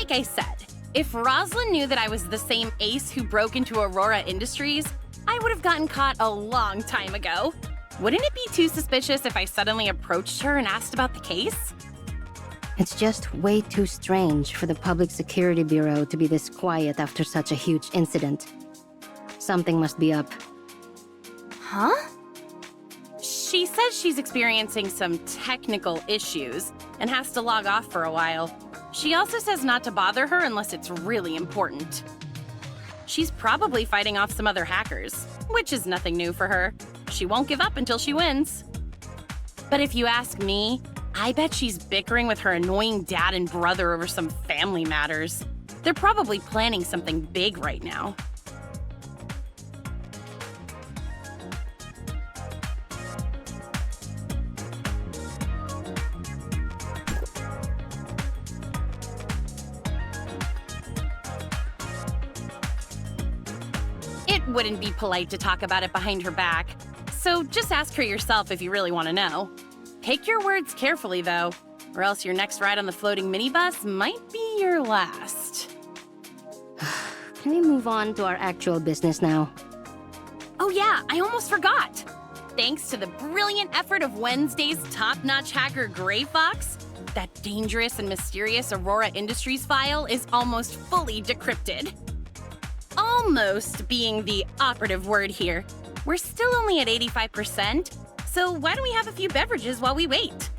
Like I said, if Rosalind knew that I was the same ace who broke into Aurora Industries, I would have gotten caught a long time ago. Wouldn't it be too suspicious if I suddenly approached her and asked about the case? It's just way too strange for the Public Security Bureau to be this quiet after such a huge incident. Something must be up. Huh? She says she's experiencing some technical issues and has to log off for a while. She also says not to bother her unless it's really important. She's probably fighting off some other hackers, which is nothing new for her. She won't give up until she wins. But if you ask me, I bet she's bickering with her annoying dad and brother over some family matters. They're probably planning something big right now. It wouldn't be polite to talk about it behind her back, so just ask her yourself if you really want to know. Pick your words carefully, though, or else your next ride on the floating minibus might be your last. Can we move on to our actual business now? Oh yeah, I almost forgot! Thanks to the brilliant effort of Wednesday's top-notch hacker Gray Fox, that dangerous and mysterious Aurora Industries file is almost fully decrypted. Almost being the operative word here. We're still only at 85%, so why don't we have a few beverages while we wait?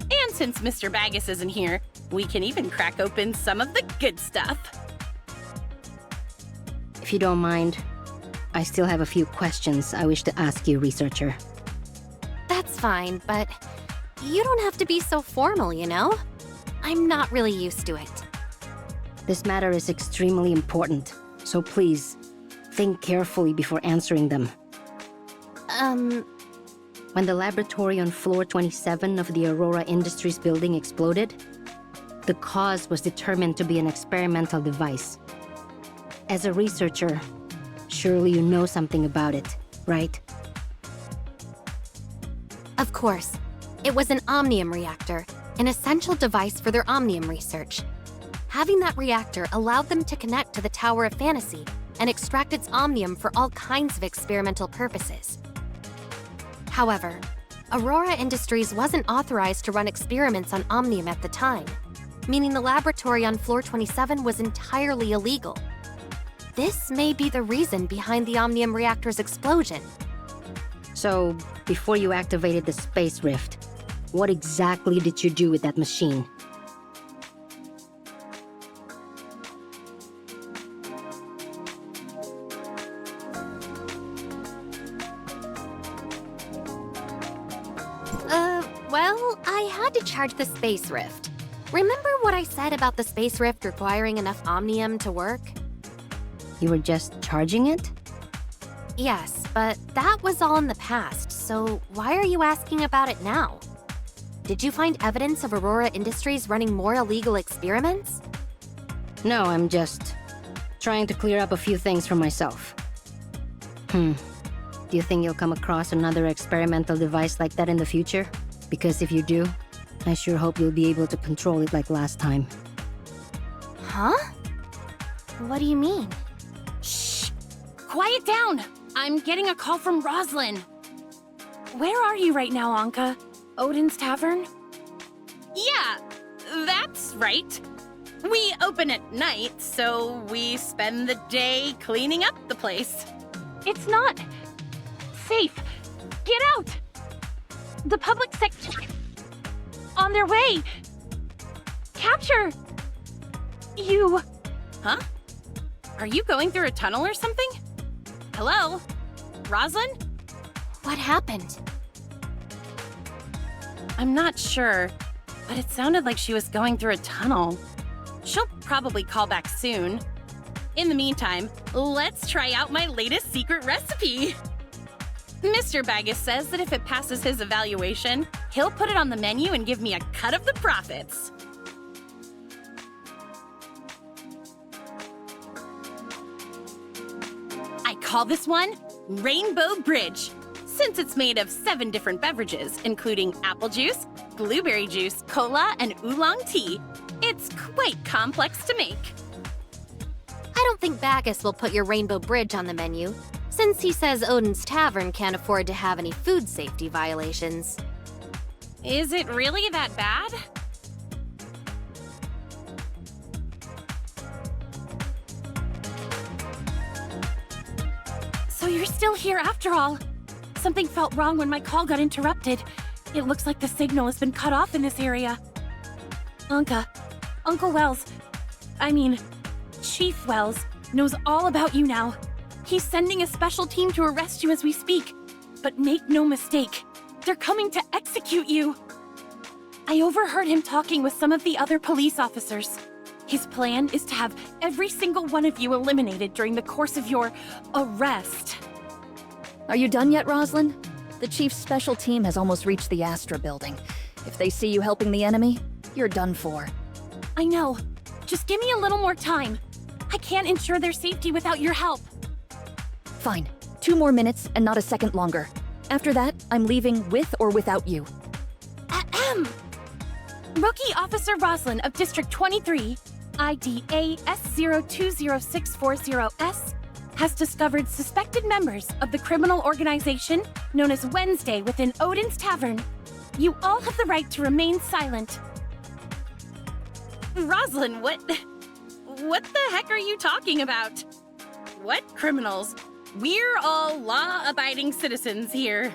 And since Mr. Baggus isn't here, we can even crack open some of the good stuff. If you don't mind, I still have a few questions I wish to ask you, researcher. That's fine, but you don't have to be so formal, you know? I'm not really used to it. This matter is extremely important, so please, think carefully before answering them. When the laboratory on floor 27 of the Aurora Industries building exploded, the cause was determined to be an experimental device. As a researcher, surely you know something about it, right? Of course. It was an omnium reactor, an essential device for their omnium research. Having that reactor allowed them to connect to the Tower of Fantasy and extract its omnium for all kinds of experimental purposes. However, Aurora Industries wasn't authorized to run experiments on omnium at the time, meaning the laboratory on floor 27 was entirely illegal. This may be the reason behind the omnium reactor's explosion. So, before you activated the space rift, what exactly did you do with that machine? Well, I had to charge the space rift. Remember what I said about the space rift requiring enough omnium to work? You were just charging it? Yes, but that was all in the past, so why are you asking about it now? Did you find evidence of Aurora Industries running more illegal experiments? No, I'm just trying to clear up a few things for myself. Do you think you'll come across another experimental device like that in the future? Because if you do, I sure hope you'll be able to control it like last time. Huh? What do you mean? Shh! Quiet down! I'm getting a call from Roslyn. Where are you right now, Anka? Odin's Tavern? Yeah, that's right. We open at night, so we spend the day cleaning up the place. It's not safe. Get out! The public sector... On their way! Capture! You... Huh? Are you going through a tunnel or something? Hello? Roslyn? What happened? I'm not sure, but it sounded like she was going through a tunnel. She'll probably call back soon. In the meantime, let's try out my latest secret recipe. Mr. Baggus says that if it passes his evaluation, he'll put it on the menu and give me a cut of the profits. I call this one Rainbow Bridge, since it's made of 7 different beverages, including apple juice, blueberry juice, cola, and oolong tea. It's quite complex to make. I don't think Bacchus will put your Rainbow Bridge on the menu, since he says Odin's Tavern can't afford to have any food safety violations. Is it really that bad? So you're still here after all. Something felt wrong when my call got interrupted. It looks like the signal has been cut off in this area. Anka, Uncle Wells, Chief Wells, knows all about you now. He's sending a special team to arrest you as we speak. But make no mistake, they're coming to execute you. I overheard him talking with some of the other police officers. His plan is to have every single one of you eliminated during the course of your arrest. Are you done yet, Roslyn? The Chief's special team has almost reached the Astra building. If they see you helping the enemy, you're done for. I know. Just give me a little more time. I can't ensure their safety without your help. Fine. 2 more minutes and not a second longer. After that, I'm leaving with or without you. Ahem. Rookie Officer Roslyn of District 23, ID AS020640S, has discovered suspected members of the criminal organization known as Wednesday within Odin's Tavern. You all have the right to remain silent. Roslyn, what the heck are you talking about? What criminals? We're all law-abiding citizens here.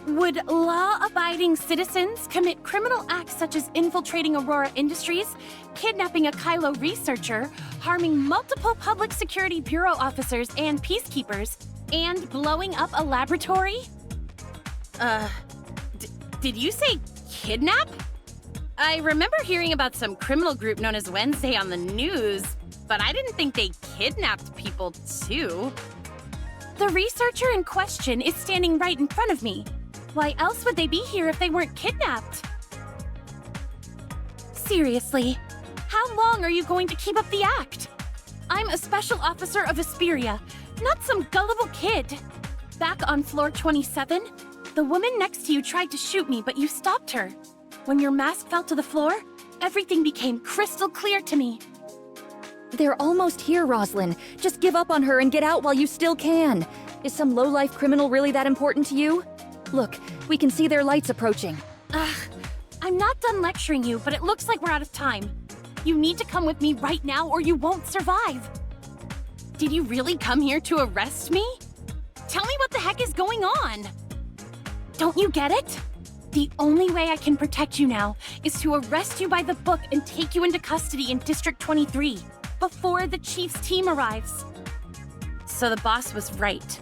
Would law-abiding citizens commit criminal acts such as infiltrating Aurora Industries, kidnapping a Kylo researcher, harming multiple Public Security Bureau officers and peacekeepers, and blowing up a laboratory? Did you say kidnap? I remember hearing about some criminal group known as Wednesday on the news, but I didn't think they kidnapped people too. The researcher in question is standing right in front of me. Why else would they be here if they weren't kidnapped? Seriously, how long are you going to keep up the act? I'm a special officer of Asperia, not some gullible kid. Back on floor 27, the woman next to you tried to shoot me, but you stopped her. When your mask fell to the floor, everything became crystal clear to me. They're almost here, Roslyn. Just give up on her and get out while you still can. Is some low-life criminal really that important to you? Look, we can see their lights approaching. I'm not done lecturing you, but it looks like we're out of time. You need to come with me right now or you won't survive. Did you really come here to arrest me? Tell me what the heck is going on. Don't you get it? The only way I can protect you now is to arrest you by the book and take you into custody in District 23 before the Chief's team arrives. So the boss was right.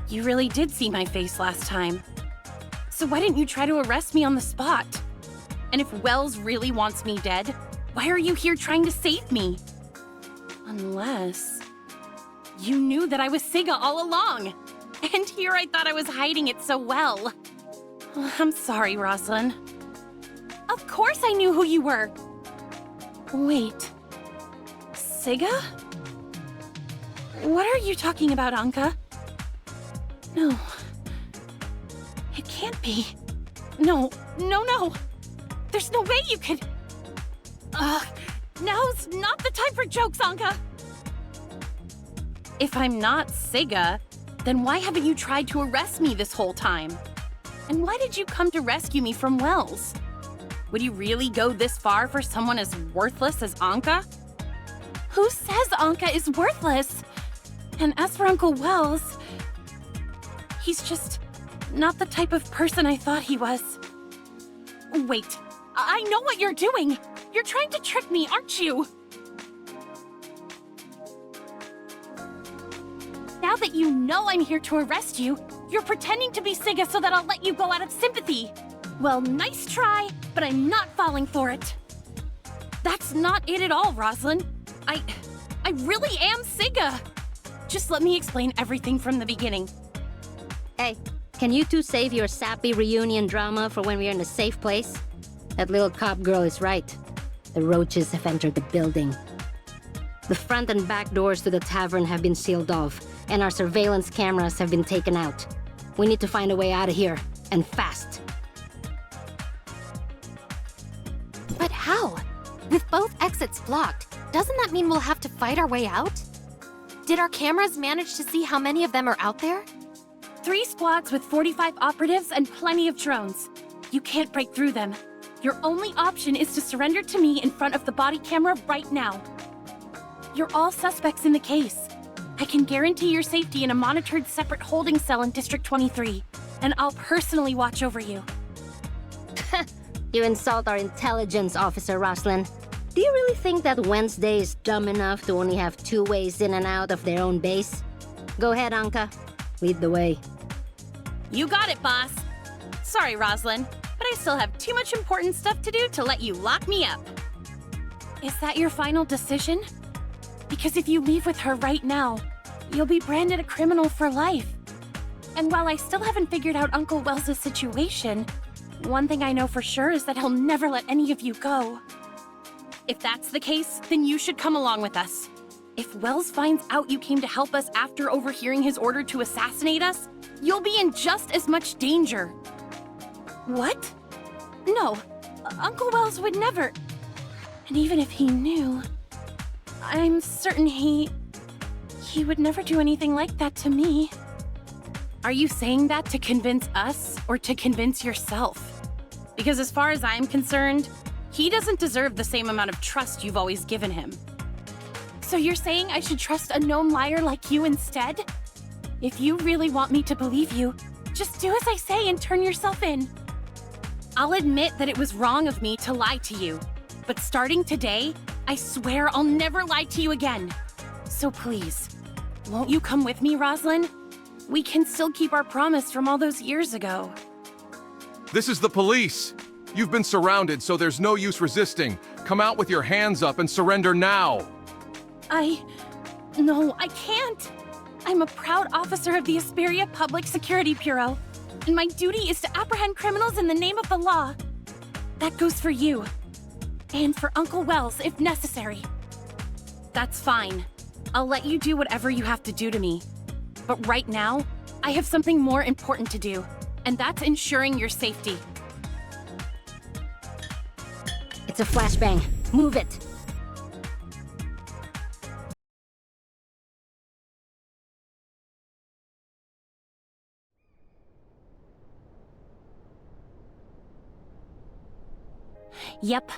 You really did see my face last time. So why didn't you try to arrest me on the spot? And if Wells really wants me dead, why are you here trying to save me? Unless you knew that I was Siga all along. And here I thought I was hiding it so well. I'm sorry, Roslyn. Of course I knew who you were. Wait. Siga? What are you talking about, Anka? No. It can't be. No. There's no way you could... Now's not the time for jokes, Anka! If I'm not Siga, then why haven't you tried to arrest me this whole time? And why did you come to rescue me from Wells? Would you really go this far for someone as worthless as Anka? Who says Anka is worthless? And as for Uncle Wells, he's just not the type of person I thought he was. Wait, I know what you're doing! You're trying to trick me, aren't you? Now that you know I'm here to arrest you, you're pretending to be Siga so that I'll let you go out of sympathy. Well, nice try, but I'm not falling for it. That's not it at all, Roslyn. I really am Siga. Just let me explain everything from the beginning. Hey, can you two save your sappy reunion drama for when we're in a safe place? That little cop girl is right. The roaches have entered the building. The front and back doors to the tavern have been sealed off, and our surveillance cameras have been taken out. We need to find a way out of here, and fast. But how? With both exits blocked, doesn't that mean we'll have to fight our way out? Did our cameras manage to see how many of them are out there? 3 squads with 45 operatives and plenty of drones. You can't break through them. Your only option is to surrender to me in front of the body camera right now. You're all suspects in the case. I can guarantee your safety in a monitored separate holding cell in District 23, and I'll personally watch over you. You insult our intelligence officer, Roslyn. Do you really think that Wednesday is dumb enough to only have 2 ways in and out of their own base? Go ahead, Anka. Lead the way. You got it, boss. Sorry, Roslyn, but I still have too much important stuff to do to let you lock me up. Is that your final decision? Because if you leave with her right now, you'll be branded a criminal for life. And while I still haven't figured out Uncle Wells' situation, one thing I know for sure is that he'll never let any of you go. If that's the case, then you should come along with us. If Wells finds out you came to help us after overhearing his order to assassinate us, you'll be in just as much danger. What? No, Uncle Wells would never. And even if he knew, I'm certain he would never do anything like that to me. Are you saying that to convince us or to convince yourself? Because as far as I'm concerned, he doesn't deserve the same amount of trust you've always given him. So you're saying I should trust a known liar like you instead? If you really want me to believe you, just do as I say and turn yourself in. I'll admit that it was wrong of me to lie to you, but starting today, I swear I'll never lie to you again. So please, won't you come with me, Roslyn? We can still keep our promise from all those years ago. This is the police. You've been surrounded, so there's no use resisting. Come out with your hands up and surrender now. No, I can't. I'm a proud officer of the Asperia Public Security Bureau, and my duty is to apprehend criminals in the name of the law. That goes for you. And for Uncle Wells, if necessary. That's fine. I'll let you do whatever you have to do to me. But right now, I have something more important to do, and that's ensuring your safety. It's a flashbang. Move it. Yep,